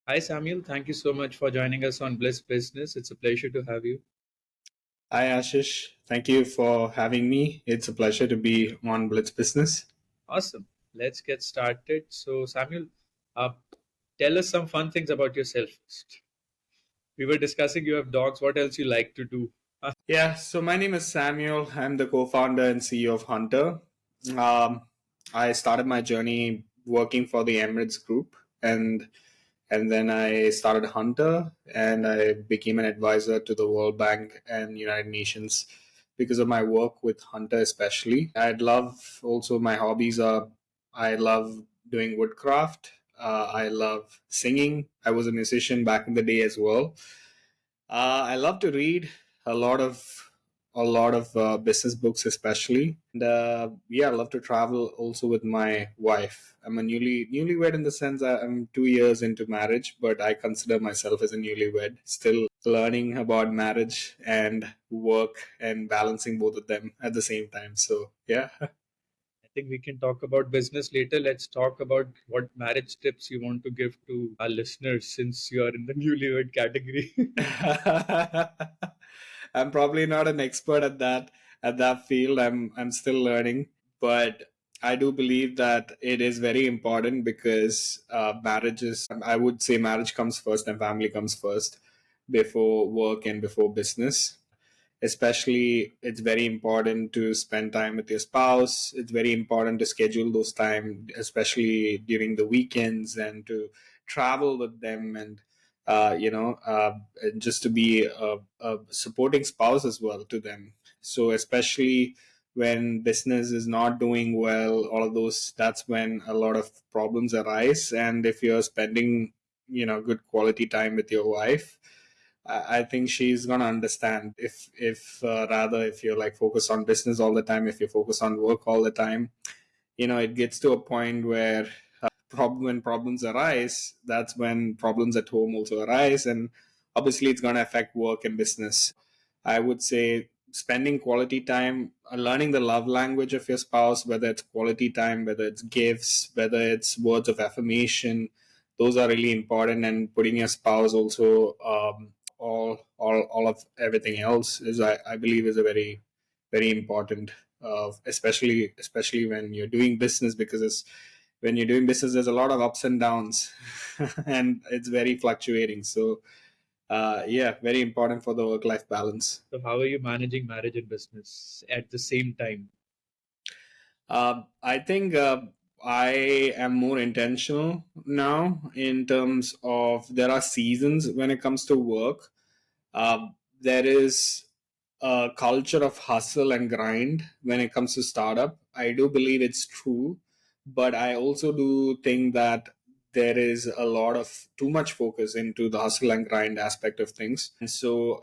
Hi, Samuel. Thank you so much for joining us on Bliss Business. It's a pleasure to have you. Hi, Ashish. Thank you for having me. It's a pleasure to be on Blitz Business. Awesome. Let's get started. So, Samuel, uh, tell us some fun things about yourself first. We were discussing you have dogs. What else you like to do? Yeah, so my name is Samuel. I'm the co founder and CEO of Hunter. Um, I started my journey working for the Emirates Group, and then I started Hunter, and I became an advisor to the World Bank and United Nations because of my work with Hunter, especially. I'd love also my hobbies are I love doing woodcraft. I love singing. I was a musician back in the day as well. I love to read a lot of business books, especially. And yeah, I love to travel also with my wife. I'm a newlywed in the sense that I'm 2 years into marriage, but I consider myself as a newlywed, still learning about marriage and work and balancing both of them at the same time. So yeah. I think we can talk about business later. Let's talk about what marriage tips you want to give to our listeners since you are in the newlywed category. I'm probably not an expert at that field. I'm still learning, but I do believe that it is very important because marriage is. I would say marriage comes first and family comes first before work and before business. Especially, it's very important to spend time with your spouse. It's very important to schedule those time, especially during the weekends, and to travel with them and just to be a supporting spouse as well to them. So especially when business is not doing well, all of those, that's when a lot of problems arise. And if you're spending good quality time with your wife, I think she's gonna understand. If rather, if you're like focused on business all the time, if you focus on work all the time, it gets to a point where when problems arise, that's when problems at home also arise, and obviously it's gonna affect work and business. I would say spending quality time, learning the love language of your spouse, whether it's quality time, whether it's gifts, whether it's words of affirmation, those are really important. And putting your spouse also all of everything else is I believe is a very very important, especially when you're doing business, because when you're doing business there's a lot of ups and downs and it's very fluctuating. So yeah, very important for the work life balance. So, how are you managing marriage and business at the same time? I think I am more intentional now in terms of there are seasons when it comes to work. There is a culture of hustle and grind when it comes to startup. I do believe it's true, but I also do think that there is a lot of too much focus into the hustle and grind aspect of things. And so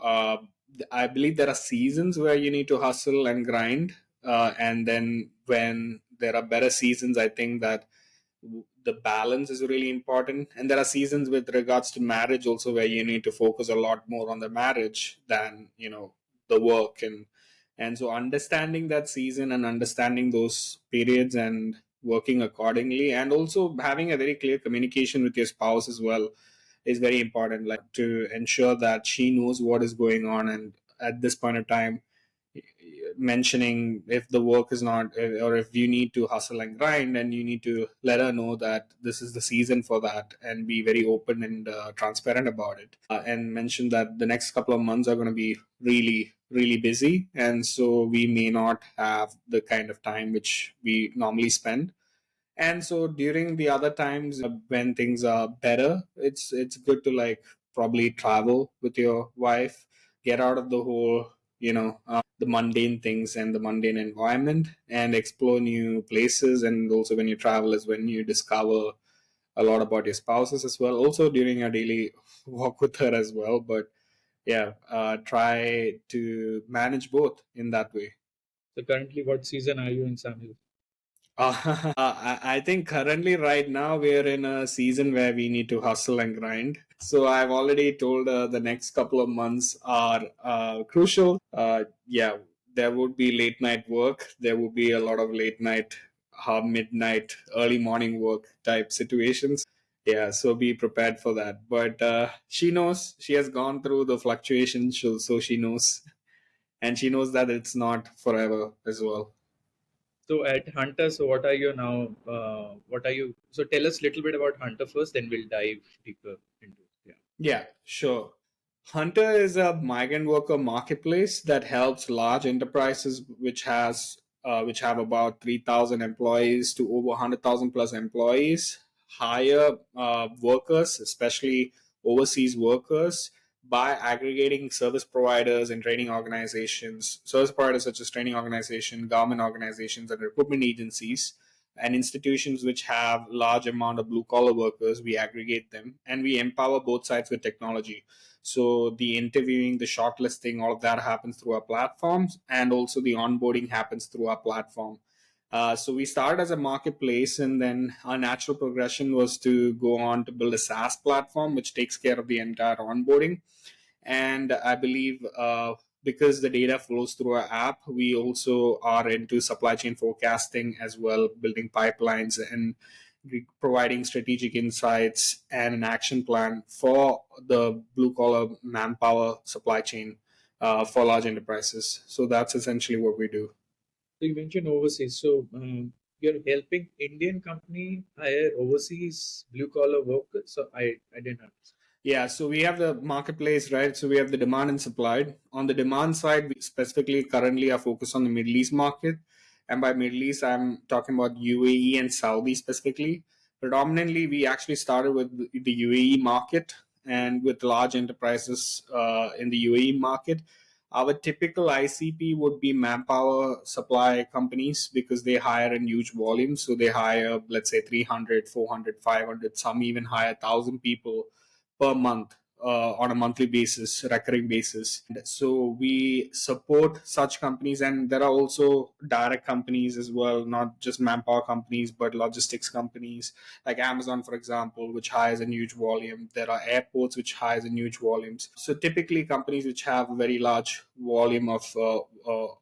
I believe there are seasons where you need to hustle and grind, and then when there are better seasons, I think that the balance is really important. And there are seasons with regards to marriage also where you need to focus a lot more on the marriage than the work. And so understanding that season and understanding those periods and working accordingly, and also having a very clear communication with your spouse as well, is very important, like to ensure that she knows what is going on. And at this point of time, mentioning if the work is not, or if you need to hustle and grind, and you need to let her know that this is the season for that, and be very open and transparent about it, and mention that the next couple of months are going to be really really busy, and so we may not have the kind of time which we normally spend. And so during the other times, when things are better, it's good to like probably travel with your wife, get out of the whole the mundane things and the mundane environment, and explore new places. And also when you travel is when you discover a lot about your spouses as well, also during your daily walk with her as well. But yeah, try to manage both in that way. So, currently, what season are you in, Samuel? I think currently, right now, we are in a season where we need to hustle and grind. So I've already told the next couple of months are crucial. Yeah, there would be late night work. There would be a lot of late night, midnight, early morning work type situations. Yeah, so be prepared for that. But she knows, she has gone through the fluctuations, so she knows, and she knows that it's not forever as well. So at Hunter, so what are you now? What are you? So tell us a little bit about Hunter first, then we'll dive deeper into it. Yeah. Yeah, sure. Hunter is a migrant worker marketplace that helps large enterprises which have about 3,000 employees to over 100,000 plus employees hire workers, especially overseas workers, by aggregating service providers and training organizations, service providers such as training organizations, government organizations, and recruitment agencies and institutions which have large amount of blue collar workers. We aggregate them and we empower both sides with technology. So the interviewing, the shortlisting, all of that happens through our platforms, and also the onboarding happens through our platform. So we started as a marketplace, and then our natural progression was to go on to build a SaaS platform which takes care of the entire onboarding. And I believe because the data flows through our app, we also are into supply chain forecasting as well, building pipelines and providing strategic insights and an action plan for the blue collar manpower supply chain for large enterprises. So that's essentially what we do. So you mentioned overseas. So you're helping Indian company hire overseas blue collar workers. So I didn't understand. Yeah, so we have the marketplace, right? So we have the demand and supply. On the demand side, we specifically currently are focused on the Middle East market. And by Middle East, I'm talking about UAE and Saudi specifically. Predominantly, we actually started with the UAE market and with large enterprises in the UAE market. Our typical ICP would be manpower supply companies because they hire in huge volumes. So they hire, let's say, 300, 400, 500, some even hire 1,000 people per month on a monthly basis, recurring basis. So we support such companies, and there are also direct companies as well, not just manpower companies, but logistics companies like Amazon, for example, which hires in huge volume. There are airports which hires in huge volumes. So typically, companies which have a very large volume of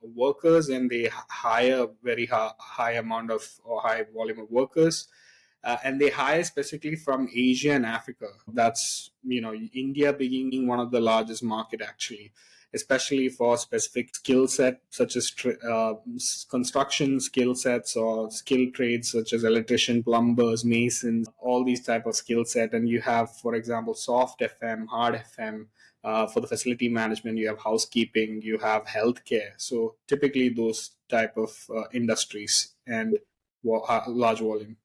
workers and they hire very high amount of or high volume of workers, and they hire specifically from Asia and Africa. That's India being one of the largest market actually, especially for specific skill set such as construction skill sets or skilled trades such as electrician, plumbers, masons, all these type of skill set. And you have, for example, soft FM, hard FM. For the facility management, you have housekeeping, you have healthcare. So typically those type of industries and large volume.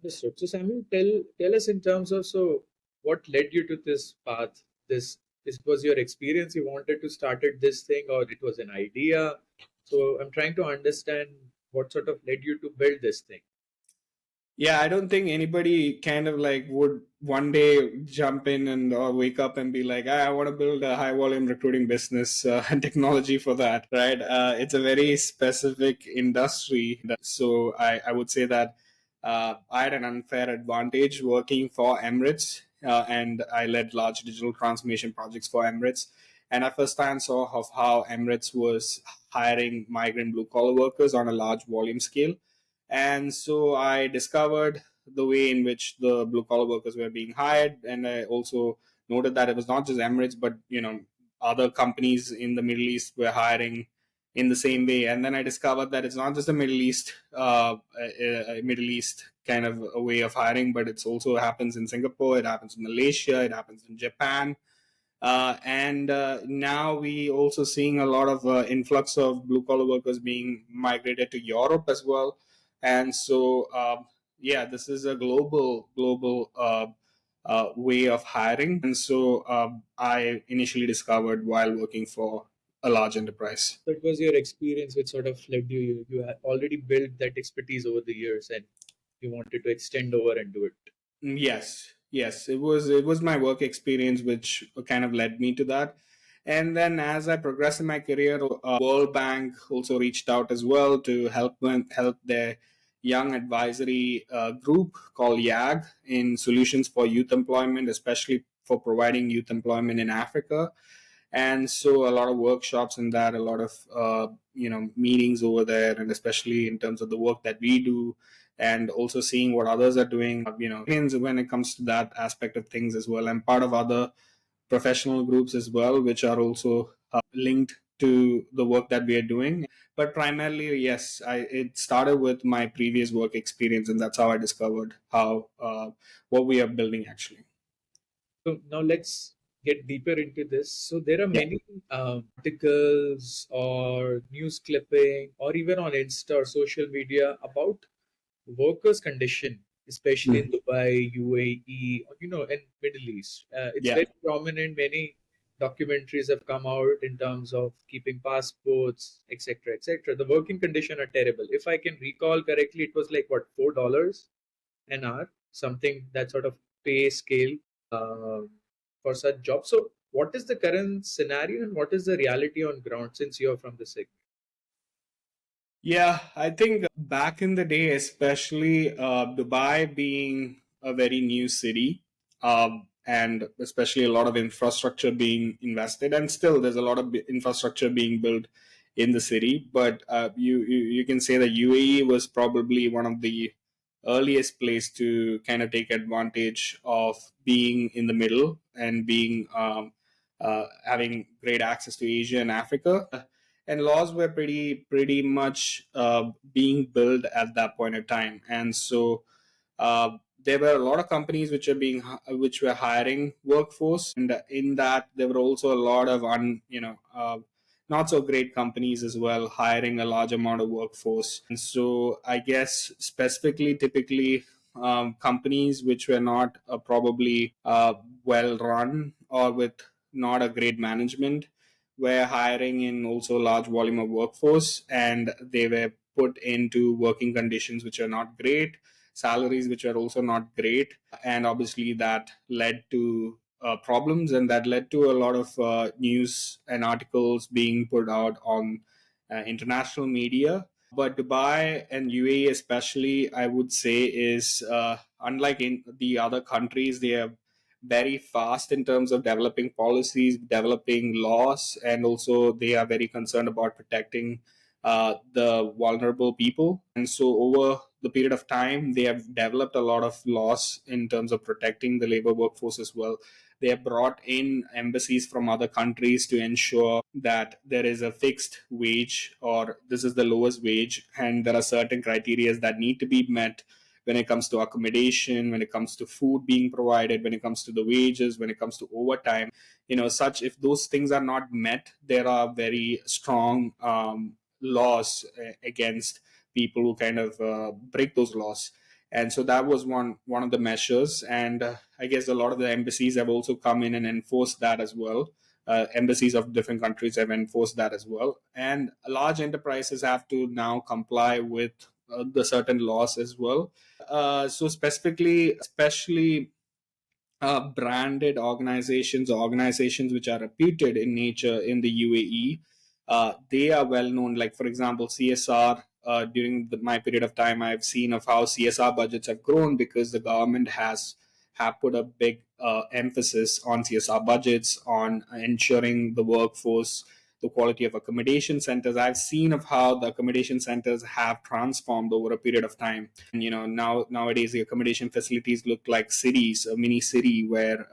Understood. So Samuel, tell us in terms of so what led you to this path? This was your experience. You wanted to started this thing, or it was an idea. So I'm trying to understand what sort of led you to build this thing. Yeah, I don't think anybody kind of like would one day jump in and or wake up and be like, I want to build a high volume recruiting business and technology for that, right? It's a very specific industry. So I would say that I had an unfair advantage working for Emirates, and I led large digital transformation projects for Emirates. And I firsthand saw of how Emirates was hiring migrant blue collar workers on a large volume scale. And so I discovered the way in which the blue collar workers were being hired, and I also noted that it was not just Emirates, but other companies in the Middle East were hiring in the same way. And then I discovered that it's not just a Middle East kind of a way of hiring, but it's also happens in Singapore, it happens in Malaysia, it happens in Japan. And now we also seeing a lot of influx of blue collar workers being migrated to Europe as well. And so yeah, this is a global way of hiring. And so I initially discovered while working for a large enterprise. So it was your experience which sort of led you. You had already built that expertise over the years, and you wanted to extend over and do it. Yes, it was my work experience which kind of led me to that. And then as I progressed in my career, World Bank also reached out as well to help their young advisory group called YAG in solutions for youth employment, especially for providing youth employment in Africa. And so a lot of workshops in that, a lot of meetings over there, and especially in terms of the work that we do and also seeing what others are doing, when it comes to that aspect of things as well. I'm part of other professional groups as well, which are also linked to the work that we are doing. But primarily, yes, it started with my previous work experience, and that's how I discovered how what we are building actually. So now let's get deeper into this. So there are Yeah. many articles or news clipping or even on Insta or social media about workers' condition, especially in Mhm. Dubai, UAE, and Middle East. It's Yeah. very prominent. Many documentaries have come out in terms of keeping passports, etc., etc. The working condition are terrible. If I can recall correctly, it was like what, $4 an hour, something that sort of pay scale um, for such jobs. So, what is the current scenario and what is the reality on ground since you're from the segment? Yeah, I think back in the day, especially Dubai being a very new city, and especially a lot of infrastructure being invested, and still there's a lot of infrastructure being built in the city. But you can say that UAE was probably one of the earliest place to kind of take advantage of being in the middle and being having great access to Asia and Africa, and laws were pretty much being built at that point of time. And so uh, there were a lot of companies which were hiring workforce, and in that there were also a lot of not so great companies as well hiring a large amount of workforce. And so I guess specifically, typically, companies which were not probably well run or with not a great management were hiring in also large volume of workforce, and they were put into working conditions which are not great, salaries which are also not great, and obviously that led to problems, and that led to a lot of news and articles being put out on international media. But Dubai and UAE, especially, I would say, is unlike in the other countries. They are very fast in terms of developing policies, developing laws, and also they are very concerned about protecting the vulnerable people. And so, over the period of time, they have developed a lot of laws in terms of protecting the labor workforce as well. They have brought in embassies from other countries to ensure that there is a fixed wage, or this is the lowest wage, and there are certain criteria that need to be met when it comes to accommodation, when it comes to food being provided, when it comes to the wages, when it comes to overtime. Such, if those things are not met, there are very strong laws against people who kind of break those laws. And so that was one of the measures. And I guess a lot of the embassies have also come in and enforced that as well. Embassies of different countries have enforced that as well, and large enterprises have to now comply with the certain laws as well. So specifically, especially branded organizations or organizations which are reputed in nature in the UAE, they are well known. Like, for example, CSR. During my period of time, I've seen of how CSR budgets have grown because the government has have put a big emphasis on CSR budgets, on ensuring the workforce, the quality of accommodation centers. I've seen of how the accommodation centers have transformed over a period of time. And nowadays the accommodation facilities look like cities, a mini city, where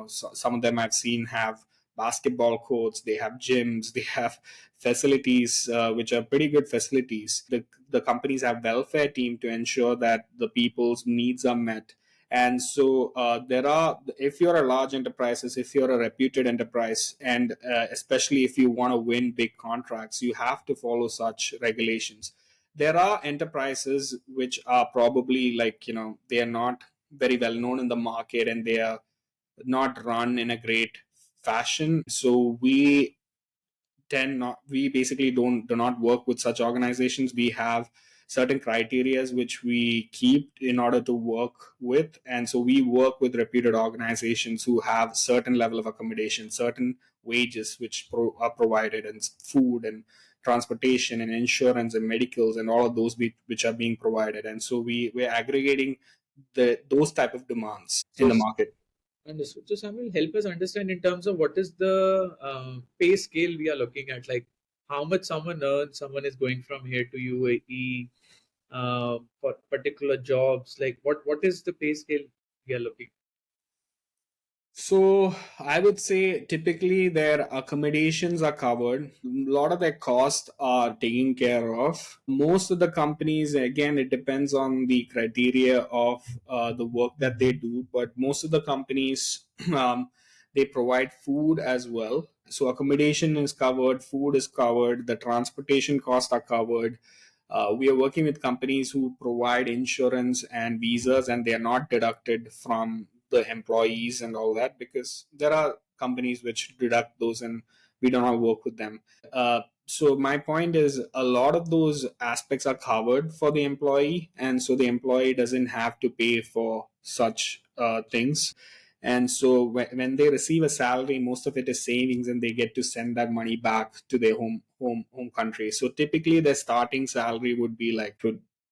some of them I've seen have basketball courts, they have gyms, they have facilities which are pretty good facilities. The companies have welfare team to ensure that the people's needs are met. And so there are, if you're a large enterprises, if you're a reputed enterprise, and especially if you want to win big contracts, you have to follow such regulations. There are enterprises which are probably, like, they are not very well known in the market, and they are not run in a great fashion. So we basically do not work with such organizations. We have certain criterias which we keep in order to work with, and so we work with reputed organizations who have certain level of accommodation, certain wages which are provided, and food and transportation and insurance and medicals and all of those which are being provided. And so we're aggregating those type of demands in So, the market. understood. So, Samuel, help us understand in terms of what is the pay scale we are looking at, like how much someone earns, someone is going from here to UAE. for particular jobs? Like what is the pay scale we are looking? So I would say typically their accommodations are covered. A lot of their costs are taken care of. Most of the companies, again, it depends on the criteria of the work that they do, but most of the companies they provide food as well. So accommodation is covered, food is covered, the transportation costs are covered. We are working with companies who provide insurance and visas, and they are not deducted from the employees and all that, because there are companies which deduct those and we do not work with them. So my point is, a lot of those aspects are covered for the employee, and so the employee doesn't have to pay for such things. And so when they receive a salary, most of it is savings, and they get to send that money back to their home country. So typically their starting salary would be like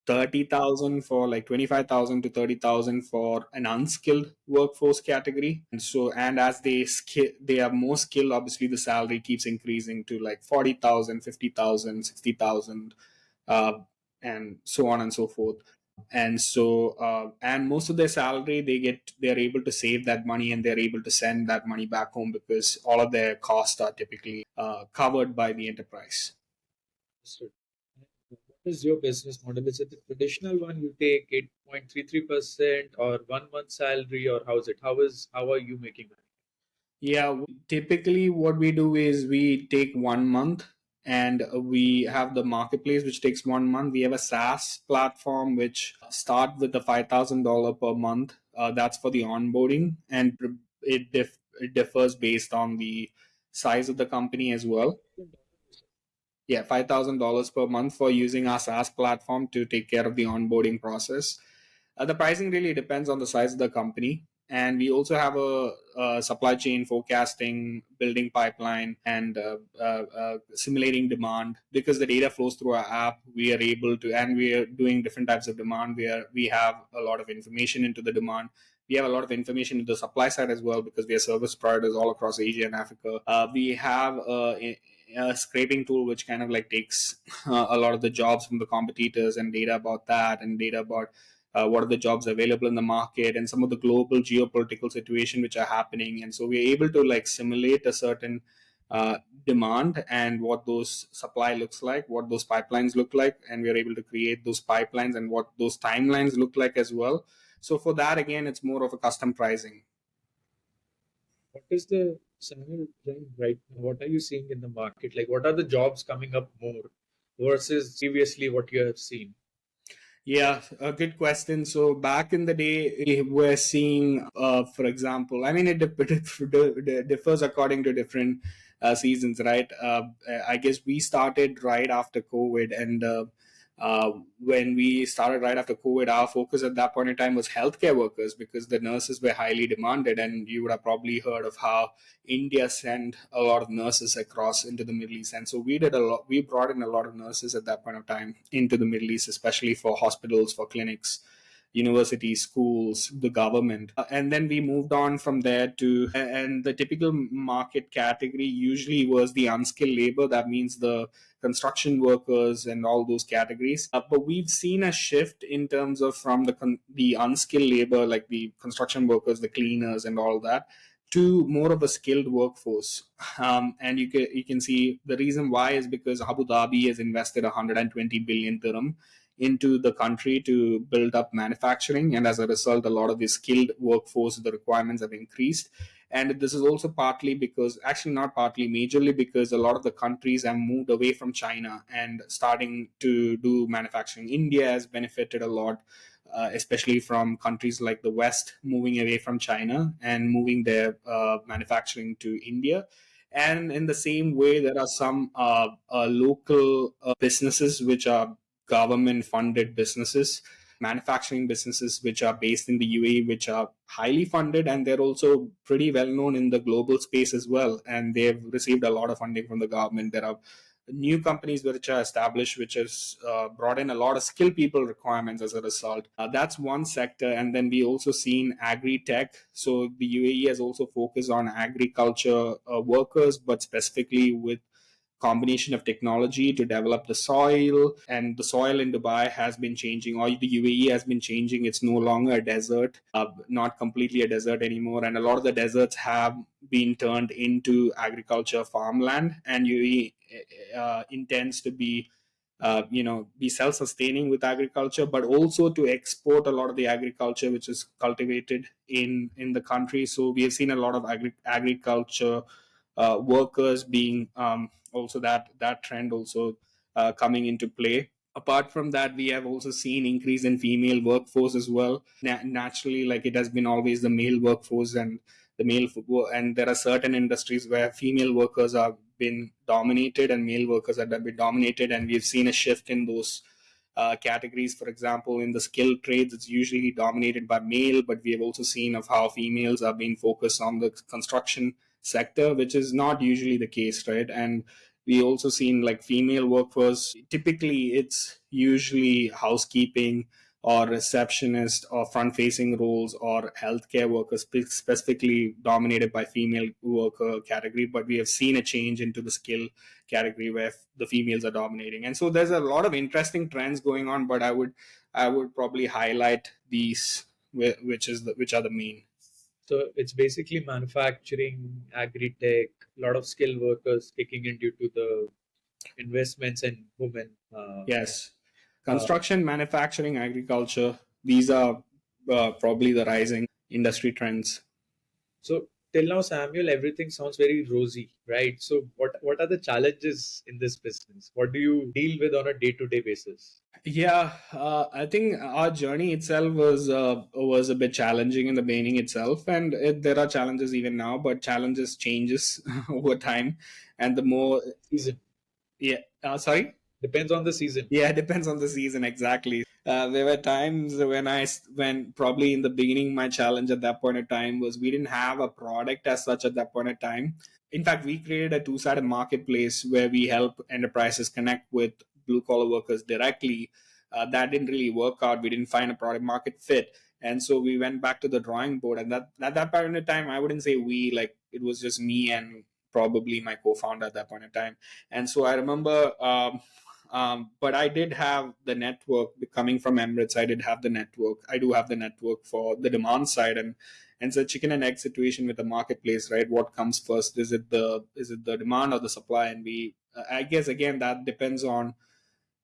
30,000 for like 25,000 to 30,000 for an unskilled workforce category. And so, and as they are more skilled, obviously the salary keeps increasing to like 40,000, 50,000, 60,000, and so on and so forth. And so and most of their salary, they're able to save that money, and they're able to send that money back home because all of their costs are typically covered by the enterprise. Understood. What is your business model? Is it the traditional one? You take 8.33% or 1 month salary, or how is it? How are you making money? Yeah, typically what we do is we take 1 month, and we have the marketplace which takes 1 month. We have a SaaS platform which start with the $5,000 per month. That's for the onboarding, and it differs based on the size of the company as well. Yeah, $5,000 per month for using our SaaS platform to take care of the onboarding process. The pricing really depends on the size of the company. And we also have a supply chain forecasting, building pipeline, and simulating demand. Because the data flows through our app, we are able to, and we are doing different types of demand where we have a lot of information into the demand. We have a lot of information into the supply side as well, because we are service providers all across Asia and Africa. We have a scraping tool which kind of like takes a lot of the jobs from the competitors, and data about that, and data about what are the jobs available in the market, and some of the global geopolitical situation which are happening. And so we're able to like simulate a certain uh, demand, and what those supply looks like, what those pipelines look like, and we're able to create those pipelines and what those timelines look like as well. So for that, again, it's more of a custom pricing. What is the salary trend right now? What are you seeing in the market? Like, what are the jobs coming up more versus previously what you have seen? Yeah, a good question. So back in the day, we were seeing, for example, I mean, it differs according to different seasons, right? I guess we started right after COVID, and when we started right after COVID, our focus at that point in time was healthcare workers, because the nurses were highly demanded. And you would have probably heard of how India sent a lot of nurses across into the Middle East. And so we did a lot, we brought in a lot of nurses at that point of time into the Middle East, especially for hospitals, for clinics, universities, schools, the government. And then we moved on from there to, and the typical market category usually was the unskilled labor. That means the construction workers and all those categories. But we've seen a shift in terms of from the unskilled labor, like the construction workers, the cleaners, and all that, to more of a skilled workforce. And you can see the reason why is because Abu Dhabi has invested 120 billion dirham into the country to build up manufacturing, and as a result, a lot of the skilled workforce, the requirements have increased. And this is also partly because, actually not partly, majorly because a lot of the countries have moved away from China and starting to do manufacturing. India has benefited a lot, especially from countries like the West moving away from China and moving their manufacturing to India. And in the same way, there are some local businesses which are government funded businesses, manufacturing businesses which are based in the UAE, which are highly funded, and they're also pretty well known in the global space as well. And they've received a lot of funding from the government. There are new companies which are established, which has brought in a lot of skilled people requirements as a result. That's one sector. And then we also seen agri-tech. So the UAE has also focused on agriculture workers, but specifically with combination of technology to develop the soil, and the soil in Dubai has been changing, or the UAE has been changing. It's no longer a desert, not completely a desert anymore, and a lot of the deserts have been turned into agriculture farmland, and UAE intends to be be self-sustaining with agriculture, but also to export a lot of the agriculture which is cultivated in the country. So we have seen a lot of agriculture workers being also that trend also coming into play. Apart from that, we have also seen increase in female workforce as well. Naturally, like it has been always the male workforce, and and there are certain industries where female workers have been dominated and male workers have been dominated, and we've seen a shift in those categories. For example, in the skilled trades, it's usually dominated by male, but we have also seen of how females are being focused on the construction sector, which is not usually the case, right? And we also seen like female workforce, typically it's usually housekeeping or receptionist or front facing roles, or healthcare workers specifically dominated by female worker category. But we have seen a change into the skill category where the females are dominating, and so there's a lot of interesting trends going on. But I would probably highlight these, which are the main. So it's basically manufacturing, agri-tech, a lot of skilled workers kicking in due to the investments in women. Yes, Uh, construction, manufacturing, agriculture, these are probably the rising industry trends. so till now, Samuel, everything sounds very rosy, right? So what are the challenges in this business? What do you deal with on a day-to-day basis? Yeah, I think our journey itself was a bit challenging in the beginning itself, and there are challenges even now, but challenges changes over time, and the more. Season Yeah, sorry. depends on the season. Yeah, it depends on the season, exactly. There were times when probably in the beginning my challenge at that point of time was we didn't have a product as such at that point of time. In fact, we created a two-sided marketplace where we help enterprises connect with blue collar workers directly. That didn't really work out. We didn't find a product market fit, and so we went back to the drawing board. And that at that point of time, I wouldn't say we, like it was just me and probably my co-founder at that point of time. And so I remember. But I did have the network coming from Emirates. I did have the network. I do have the network for the demand side, and it's a chicken and egg situation with the marketplace, right? What comes first? Is it the demand or the supply? And I guess again that depends on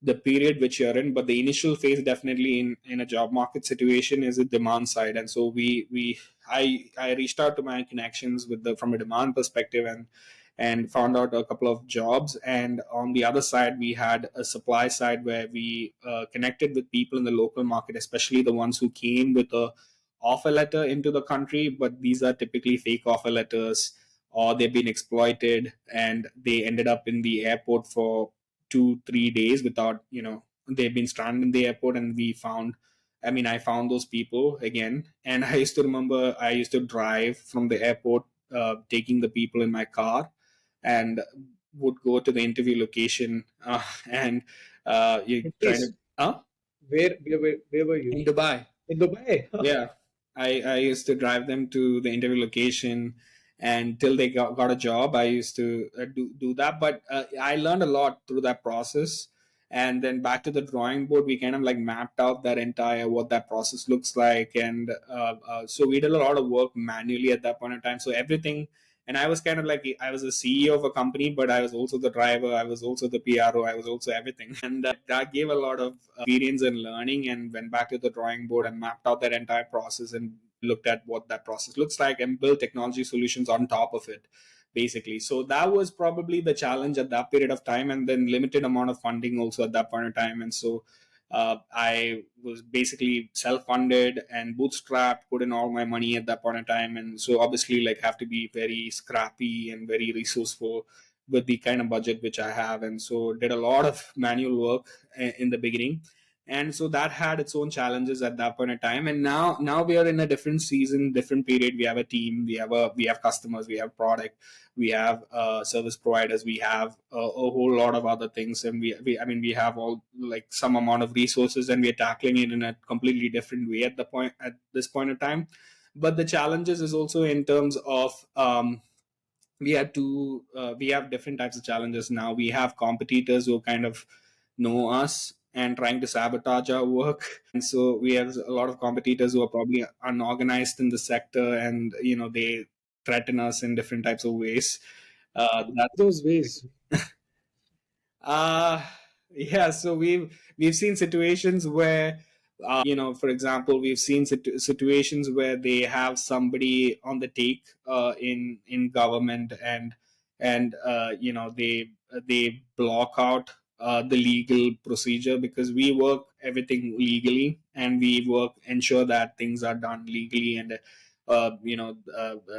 the period which you're in, but the initial phase definitely in a job market situation is a demand side. And so I reached out to my connections with the from a demand perspective, and found out a couple of jobs. And on the other side, we had a supply side where we connected with people in the local market, especially the ones who came with a offer letter into the country, but these are typically fake offer letters, or they've been exploited and they ended up in the airport for 2 3 days without, they've been stranded in the airport. And I found those people again. And I used to remember I used to drive from the airport, taking the people in my car, and would go to the interview location, and you try to. Please, Huh? where were you? In Dubai. In Dubai. Yeah, I used to drive them to the interview location, and till they got a job, I used to do that. But I learned a lot through that process. And then back to the drawing board, we kind of like mapped out that entire what that process looks like. And so we did a lot of work manually at that point in time. So everything. And I was kind of like, I was the CEO of a company, but I was also the driver, I was also the PRO, I was also everything. And that gave a lot of experience and learning, and went back to the drawing board and mapped out that entire process and looked at what that process looks like and built technology solutions on top of it, basically. So that was probably the challenge at that period of time, and then limited amount of funding also at that point in time. And so I was basically self-funded and bootstrapped, put in all my money at that point in time. And so obviously like have to be very scrappy and very resourceful with the kind of budget which I have. And so did a lot of manual work in the beginning. And so that had its own challenges at that point in time. And now we are in a different season, different period. We have a team, we have customers, we have product, we have service providers, we have a whole lot of other things. And we have all like some amount of resources, and we're tackling it in a completely different way at this point of time. But the challenges is also in terms of we have different types of challenges now. We have competitors who kind of know us and trying to sabotage our work, and so we have a lot of competitors who are probably unorganized in the sector, and they threaten us in different types of ways. That Those ways. uh yeah, so we've seen situations where, for example, we've seen situations where they have somebody on the take in government, and they block out the legal procedure, because we work everything legally, and we work ensure that things are done legally, and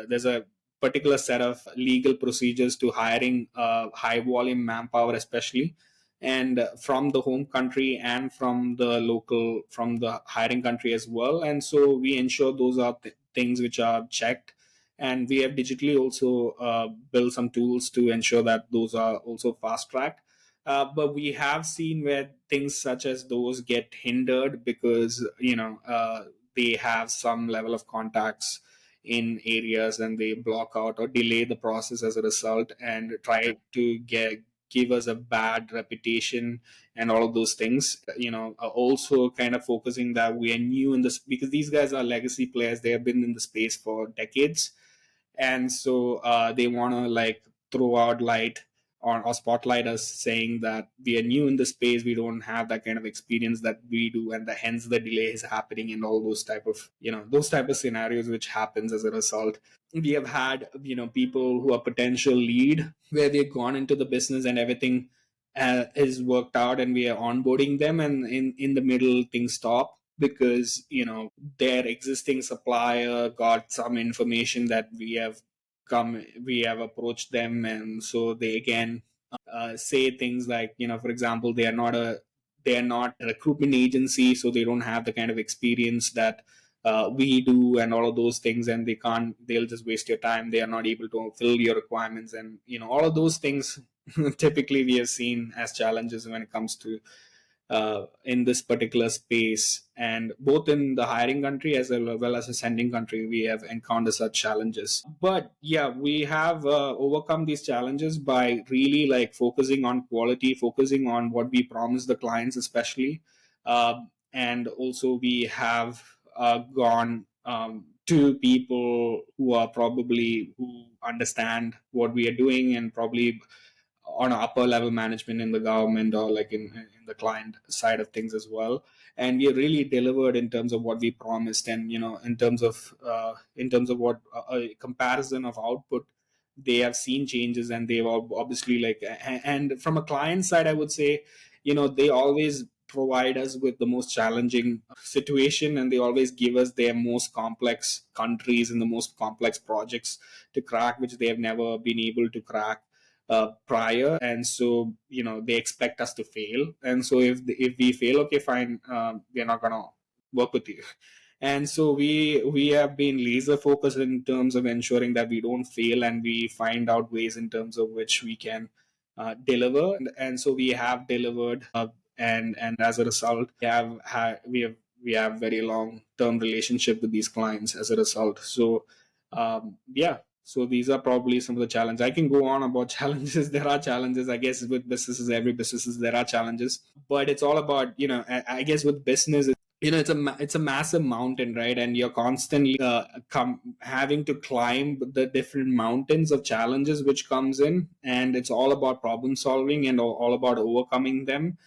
there's a particular set of legal procedures to hiring high volume manpower, especially, and from the home country and from the hiring country as well. And so we ensure those are things which are checked, and we have digitally also built some tools to ensure that those are also fast tracked. But we have seen where things such as those get hindered because they have some level of contacts in areas, and they block out or delay the process as a result, and try to give us a bad reputation and all of those things. Also kind of focusing that we are new in this, because these guys are legacy players. They have been in the space for decades, and so they want to like throw out light on or spotlight us, saying that we are new in the space, we don't have that kind of experience that we do, and hence the delay is happening, and all those type of those type of scenarios which happens as a result. We have had people who are potential lead, where they've gone into the business and everything is worked out, and we are onboarding them, and in the middle things stop because their existing supplier got some information that we have approached them, and so they again say things like, for example, they are not a recruitment agency, so they don't have the kind of experience that we do, and all of those things, and they'll just waste your time. They are not able to fill your requirements, and all of those things typically we have seen as challenges when it comes to in this particular space. And both in the hiring country as well as the sending country, we have encountered such challenges. But yeah, we have overcome these challenges by really like focusing on quality, focusing on what we promise the clients, especially. And also, we have gone to people who are probably who understand what we are doing, and probably on upper level management in the government, or like in the client side of things as well. And we really delivered in terms of what we promised, and in terms of what a comparison of output, they have seen changes, and they've obviously like and from a client side, I would say, they always provide us with the most challenging situation, and they always give us their most complex countries and the most complex projects to crack, which they have never been able to crack prior. And so they expect us to fail, and so if we fail, okay, fine, we're not gonna work with you. And so we have been laser focused in terms of ensuring that we don't fail, and we find out ways in terms of which we can deliver. And so we have delivered, and as a result, we have very long term relationship with these clients as a result. So yeah, so these are probably some of the challenges. I can go on about challenges. There are challenges, I guess, with businesses. Every businesses there are challenges, but it's all about I guess with business, it's a massive mountain, right? And you're constantly having to climb the different mountains of challenges which comes in, and it's all about problem solving and all about overcoming them.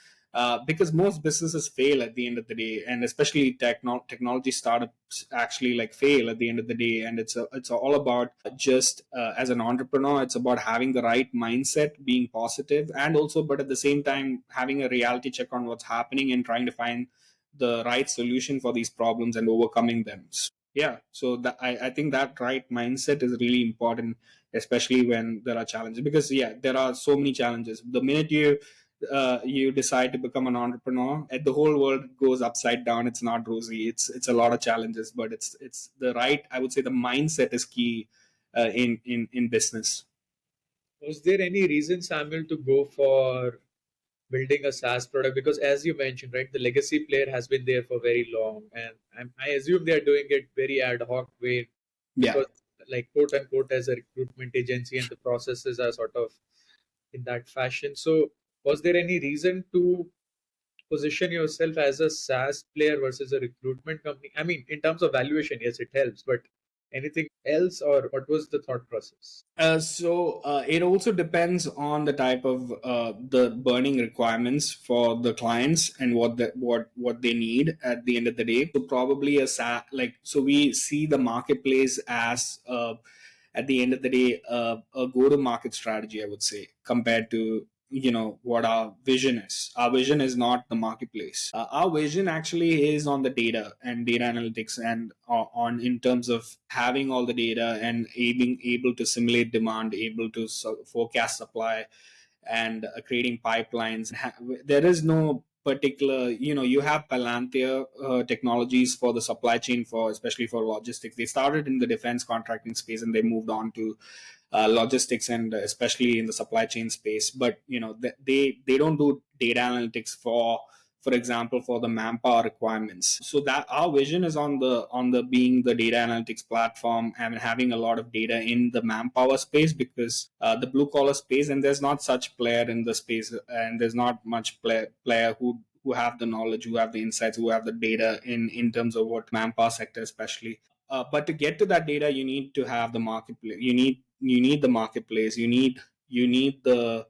Because most businesses fail at the end of the day, and especially technology startups actually like fail at the end of the day. And it's all about just as an entrepreneur, it's about having the right mindset, being positive, and also, but at the same time, having a reality check on what's happening and trying to find the right solution for these problems and overcoming them. Yeah, so I think that right mindset is really important, especially when there are challenges, because yeah, there are so many challenges. The minute you decide to become an entrepreneur, the whole world goes upside down. It's not rosy. It's a lot of challenges, but it's the right, I would say, the mindset is key in business. Was there any reason, Samuel, to go for building a SaaS product? Because as you mentioned, right, the legacy player has been there for very long, and I assume they are doing it very ad hoc way, Yeah. because like quote unquote as a recruitment agency, and the processes are sort of in that fashion. So was there any reason to position yourself as a SaaS player versus a recruitment company? I mean, in terms of valuation, yes, it helps, but anything else, or what was the thought process? It also depends on the type of the burning requirements for the clients and what they need at the end of the day. So probably we see the marketplace as at the end of the day a go to market strategy, I would say, compared to what our vision is. Our vision is not the marketplace. Our vision actually is on the data and data analytics, and on in terms of having all the data and being able to simulate demand, able to forecast supply, and creating pipelines. There is no particular, you have Palantir technologies for the supply chain, for especially for logistics. They started in the defense contracting space and they moved on to logistics, and especially in the supply chain space. But they don't do data analytics for example, for the manpower requirements. So that our vision is on the being the data analytics platform and having a lot of data in the manpower space, because the blue collar space, and there's not such player in the space, and there's not much player who have the knowledge, who have the insights, who have the data in terms of what manpower sector especially. But to get to that data, you need to have the marketplace. You need the marketplace. You need the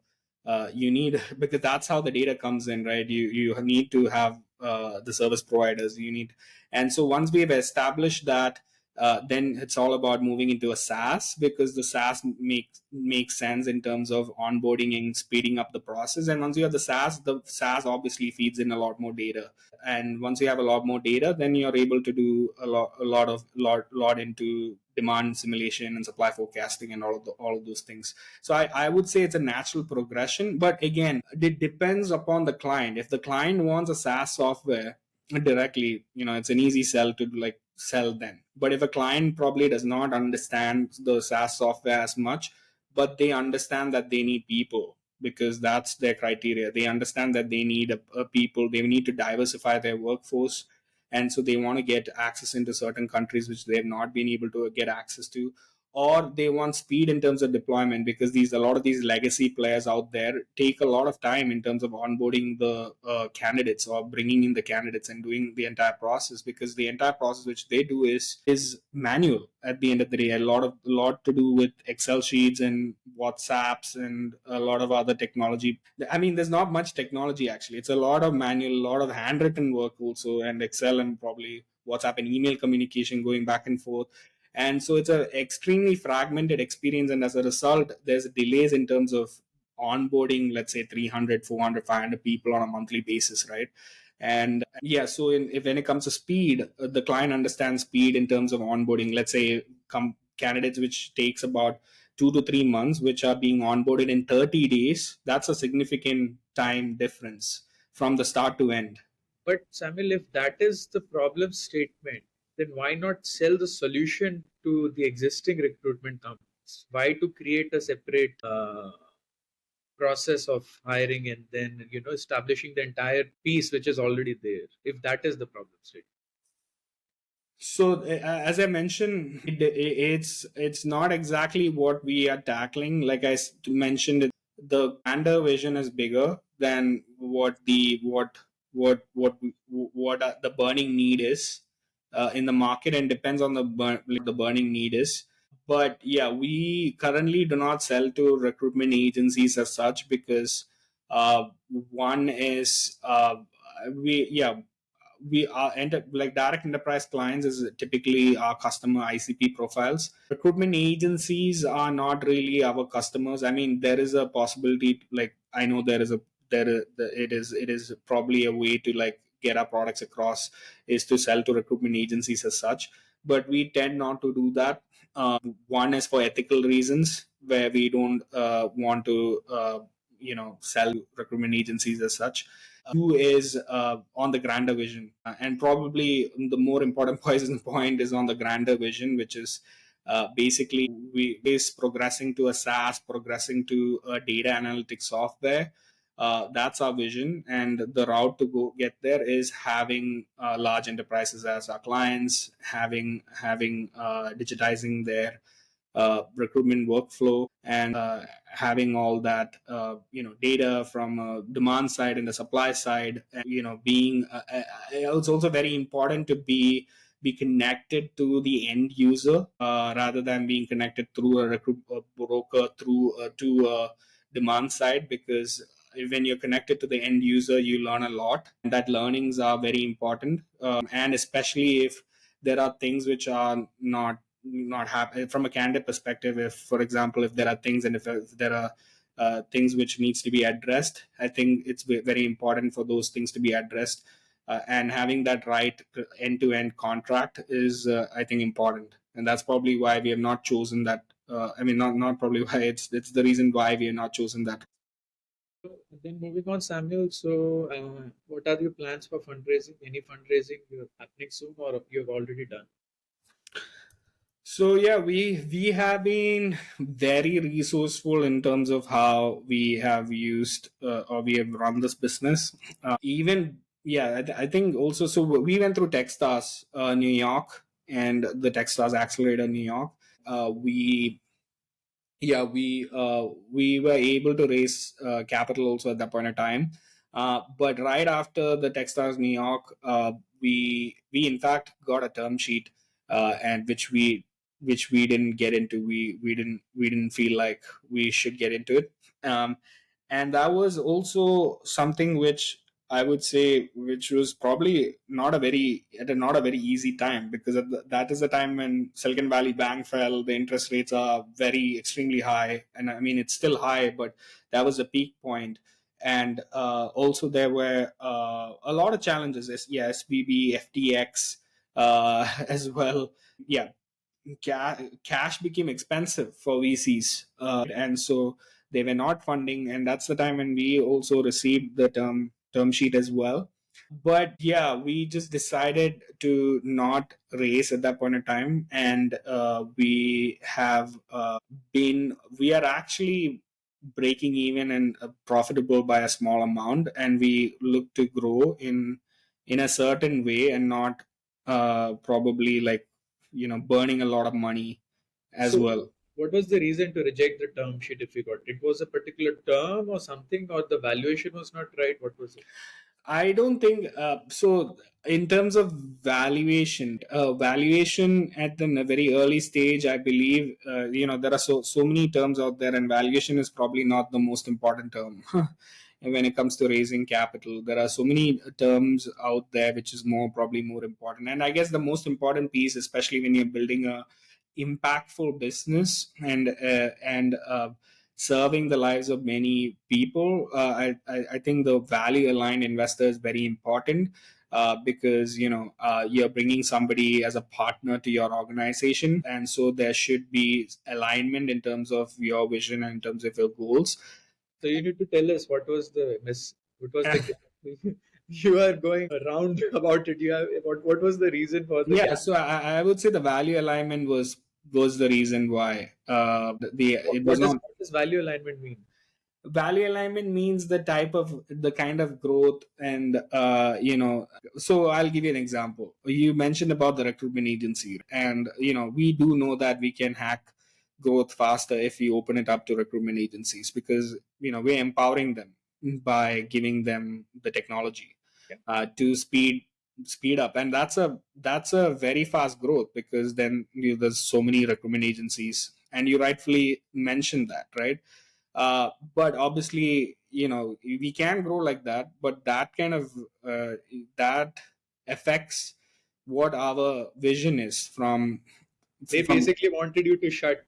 you need because that's how the data comes in, right? You need to have the service providers. You need, and so once we have established that, then it's all about moving into a SaaS, because the SaaS makes sense in terms of onboarding and speeding up the process. And once you have the SaaS obviously feeds in a lot more data. And once you have a lot more data, then you're able to do a lot into demand simulation and supply forecasting and all of those things. So I would say it's a natural progression, but again, it depends upon the client. If the client wants a SaaS software directly, it's an easy sell to like sell them. But if a client probably does not understand the SaaS software as much, but they understand that they need people, because that's their criteria. They understand that they need a people, they need to diversify their workforce, and so they want to get access into certain countries which they have not been able to get access to, or they want speed in terms of deployment, because a lot of these legacy players out there take a lot of time in terms of onboarding the candidates, or bringing in the candidates and doing the entire process, because the entire process which they do is manual at the end of the day. A lot to do with Excel sheets and WhatsApps and a lot of other technology. I mean, there's not much technology actually. It's a lot of manual, a lot of handwritten work also, and Excel, and probably WhatsApp and email communication going back and forth. And so it's an extremely fragmented experience, and as a result, there's delays in terms of onboarding, let's say 300, 400, 500 people on a monthly basis, right? And yeah, so if when it comes to speed, the client understands speed in terms of onboarding. Let's say candidates which takes about 2 to 3 months, which are being onboarded in 30 days. That's a significant time difference from the start to end. But Samuel, if that is the problem statement, then why not sell the solution to the existing recruitment companies? Why to create a separate process of hiring and then establishing the entire piece which is already there? If that is the problem statement. So as I mentioned, it's not exactly what we are tackling. Like I mentioned, the grander vision is bigger than what the burning need is in the market, and depends on the burning need is. But yeah, we currently do not sell to recruitment agencies as such, because one is we yeah we are like direct enterprise clients is typically our customer ICP profiles. Recruitment agencies are not really our customers. I mean, there is a possibility, like I know there is a there it is probably a way to like get our products across, is to sell to recruitment agencies as such, but we tend not to do that. One is for ethical reasons, where we don't want to sell to recruitment agencies as such. Two is on the grander vision, and probably the more important point is on the grander vision, which is basically we is progressing to a SaaS, progressing to a data analytics software. That's our vision, and the route to go get there is having large enterprises as our clients, having digitizing their recruitment workflow, and having all that data from demand side and the supply side. And being it's also very important to be connected to the end user rather than being connected through a broker through to a demand side, because when you're connected to the end user, you learn a lot, and that learnings are very important. And especially if there are things which are not happen from a candidate perspective. If, for example, if there are things, and if there are things which needs to be addressed, I think it's very important for those things to be addressed. And having that right end-to-end contract is, I think, important, and that's probably why we have not chosen that. I mean, not probably why, it's the reason why we have not chosen that. So then moving on, Samuel. So what are your plans for fundraising? Any fundraising happening soon, or you've already done? So yeah, we have been very resourceful in terms of how we have used or we have run this business. Even yeah, I think also, so we went through Techstars New York and the Techstars Accelerator New York. We yeah we were able to raise capital also at that point of time, but right after the Techstars New York, we in fact got a term sheet, and which we didn't get into. We didn't feel like we should get into it. And that was also something which I would say, which was probably not a very easy time, because that is the time when Silicon Valley Bank fell. The interest rates are very extremely high, and I mean it's still high, but that was a peak point. And also there were a lot of challenges. Yeah, SBB, FTX, as well. Yeah, cash became expensive for VCs, and so they were not funding, and that's the time when we also received the term sheet as well. But yeah, we just decided to not raise at that point in time, and we are actually breaking even and profitable by a small amount, and we look to grow in a certain way, and not probably like burning a lot of money as So well. what was the reason to reject the term sheet if you got? It was a particular term or something, or the valuation was not right? What was it? I don't think so. In terms of valuation, valuation at the very early stage, I believe there are so many terms out there, and valuation is probably not the most important term. And when it comes to raising capital, there are so many terms out there which is probably more important. And I guess the most important piece, especially when you're building a impactful business and serving the lives of many people, I think the value aligned investor is very important, because you're bringing somebody as a partner to your organization, and so there should be alignment in terms of your vision and in terms of your goals. So you need to tell us what was the miss. What was the you are going around about it. You have what was the reason for the Yeah, gap? so I would say the value alignment was the reason why it was not. What does value alignment mean? Value alignment means the kind of growth, and so I'll give you an example. You mentioned about the recruitment agency, and we do know that we can hack growth faster if we open it up to recruitment agencies, because we're empowering them by giving them the technology Yeah. to speed up, and that's a very fast growth, because then there's so many recruitment agencies, and you rightfully mentioned that, right? But obviously, we can grow like that, but that affects what our vision is They from basically wanted you to shut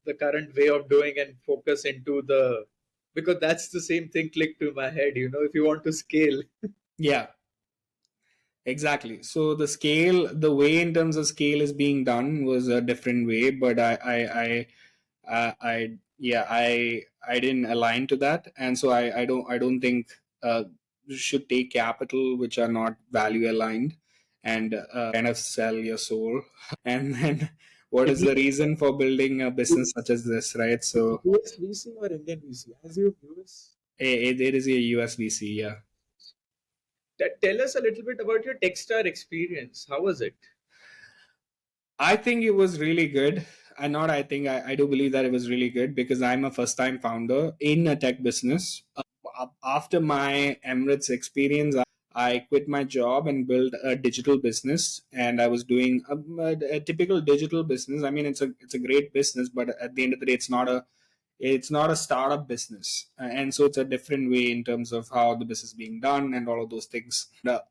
the current way of doing and focus into the, because that's the same thing clicked to my head. If you want to scale, yeah, exactly. So the way in terms of scale is being done was a different way, but I didn't align to that, and so I don't think you should take capital which are not value aligned, and kind of sell your soul. And then what is any the reason for building a business such as this, right? So US VC or Indian VC? As you US, it is a USVC, yeah. tell us a little bit about your Techstar experience. How was it? I think it was really good. I think I do believe that it was really good because I'm a first time founder in a tech business. After my Emirates experience, I quit my job and built a digital business, and I was doing a typical digital business. I mean, it's a great business, but at the end of the day, it's not a startup business, and so it's a different way in terms of how the business is being done and all of those things. But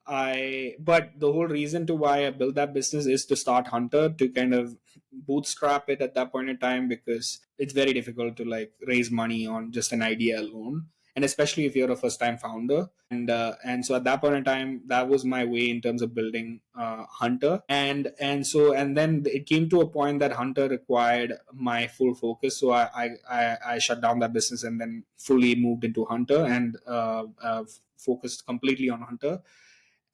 the whole reason to why I built that business is to start Huntr, to kind of bootstrap it at that point in time, because it's very difficult to like raise money on just an idea alone, and especially if you're a first time founder. And so at that point in time, that was my way in terms of building Huntr. And then it came to a point that Huntr required my full focus, so I shut down that business and then fully moved into Huntr and focused completely on Huntr.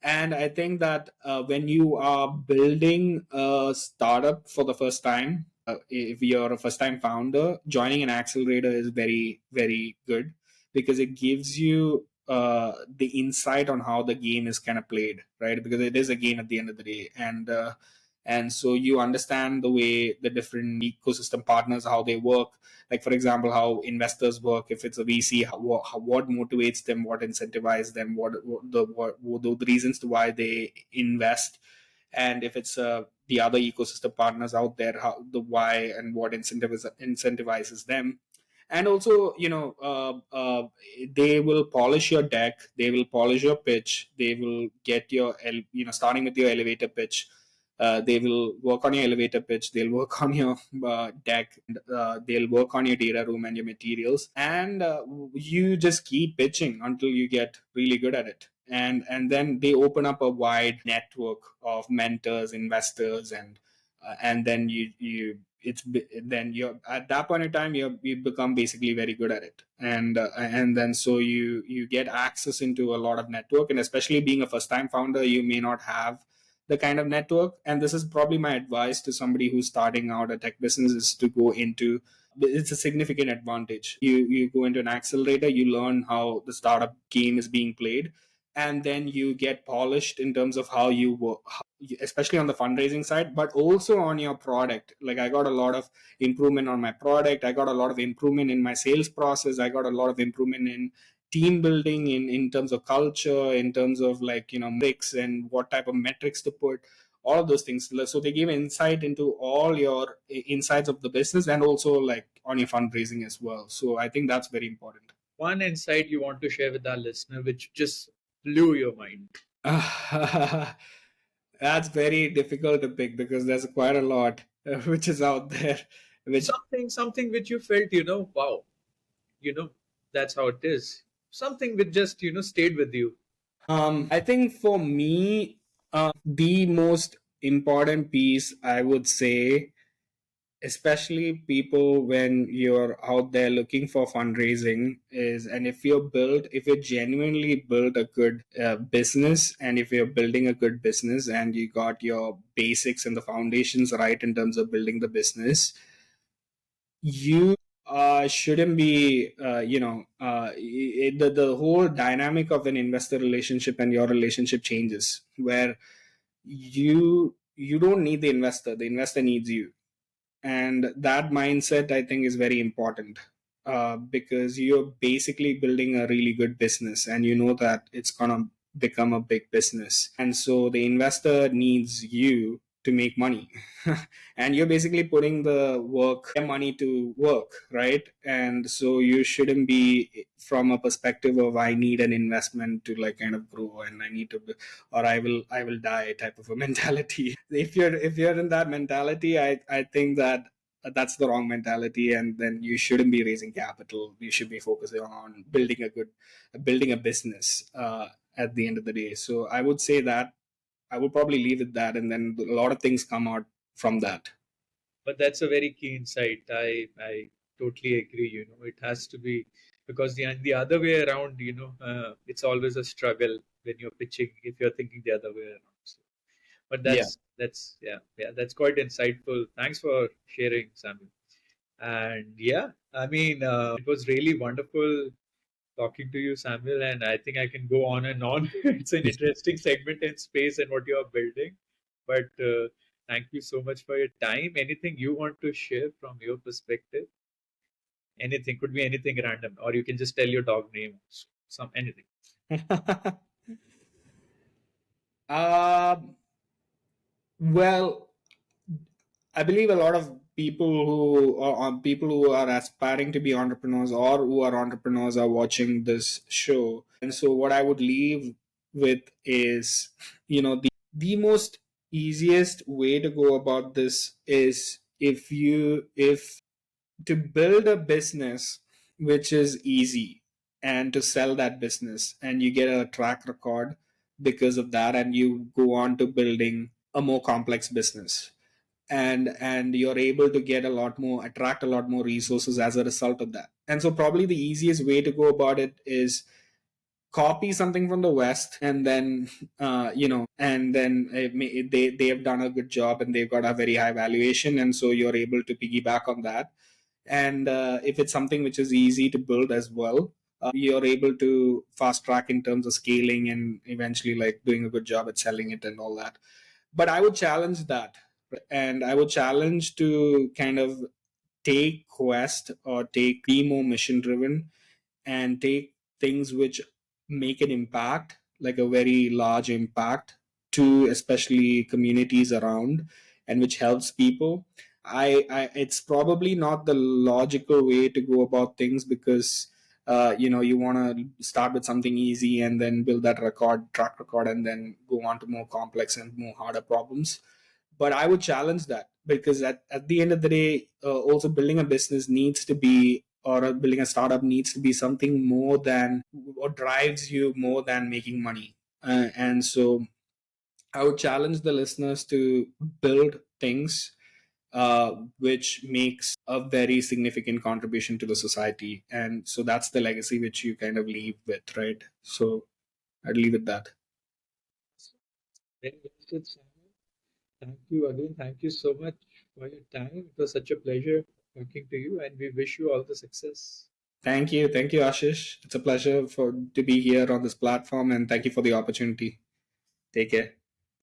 And I think that when you are building a startup for the first time, if you're a first time founder, joining an accelerator is very, very good because it gives you the insight on how the game is kind of played, right? Because it is a game at the end of the day. And so you understand the way the different ecosystem partners, how they work, like for example how investors work. If it's a VC, what motivates them, what incentivizes them, what the reasons to why they invest. And if it's the other ecosystem partners out there, how the why and what incentivizes them. And also, they will polish your deck, they will polish your pitch, they will get your starting with your elevator pitch. They will work on your elevator pitch, they'll work on your deck, and they'll work on your data room and your materials, and you just keep pitching until you get really good at it. And then they open up a wide network of mentors, investors, and then then you're at that point in time, you become basically very good at it. And then so you get access into a lot of network, and especially being a first time founder, you may not have the kind of network. And this is probably my advice to somebody who's starting out a tech business, is to go into, it's a significant advantage. You go into an accelerator, you learn how the startup game is being played, and then you get polished in terms of how you work, especially on the fundraising side, but also on your product. Like I got a lot of improvement on my product, I got a lot of improvement in my sales process, I got a lot of improvement in team building, in terms of culture, in terms of like metrics and what type of metrics to put, all of those things. So they give insight into all your insides of the business, and also like on your fundraising as well. So I think that's very important. One insight you want to share with our listener, which just blew your mind? That's very difficult to pick because there's quite a lot which is out there. Which Something which you felt, wow, you know, that's how it is. Something which just, stayed with you. I think for me, the most important piece, I would say, especially people when you're out there looking for fundraising, is, and if you're genuinely build a good business, and if you're building a good business and you got your basics and the foundations right in terms of building the business, you shouldn't be the whole dynamic of an investor relationship and your relationship changes, where you don't need the investor needs you. And that mindset, I think, is very important, because you're basically building a really good business, and you know that it's gonna become a big business, and so the investor needs you to make money. And you're basically putting the work, their money to work, right? And so you shouldn't be from a perspective of, I need an investment to like kind of grow, and I need to, or I will die type of a mentality. If you're in that mentality, I think that that's the wrong mentality, and then you shouldn't be raising capital. You should be focusing on building a business at the end of the day. So I would say that I would probably leave it that, and then a lot of things come out from that. But that's a very key insight. I totally agree. It has to be, because the other way around, it's always a struggle when you're pitching, if you're thinking the other way around. So, but Yeah. that's that's quite insightful. Thanks for sharing, Samuel. And yeah, I mean, it was really wonderful talking to you, Samuel. And I think I can go on and on. It's an interesting segment in space and what you are building. But Thank you so much for your time. Anything you want to share from your perspective? Anything, could be anything random, or you can just tell your dog name, some anything. Um, well, I believe a lot of people who are aspiring to be entrepreneurs or who are entrepreneurs are watching this show. And so what I would leave with is, the most easiest way to go about this is if to build a business which is easy and to sell that business and you get a track record because of that, and you go on to building a more complex business, and you're able to get a lot more attract a lot more resources as a result of that. And so probably the easiest way to go about it is copy something from the west, and then they have done a good job and they've got a very high valuation, and so you're able to piggyback on that. And if it's something which is easy to build as well, you're able to fast track in terms of scaling and eventually like doing a good job at selling it and all that. But I would challenge that, and I would challenge to kind of take quest or take be more mission driven and take things which make an impact, like a very large impact, to especially communities around, and which helps people. It's probably not the logical way to go about things, because you want to start with something easy and then build that track record, and then go on to more complex and more harder problems. But I would challenge that, because at the end of the day, also building a business needs to be, or building a startup needs to be something more than, or drives you more than making money. And so I would challenge the listeners to build things which makes a very significant contribution to the society. And so that's the legacy which you kind of leave with, right? So I'd leave it that. Very well said, Samuel. Thank you again. Thank you so much for your time. It was such a pleasure talking to you, and we wish you all the success. Thank you, Ashish. It's a pleasure to be here on this platform, and thank you for the opportunity. Take care.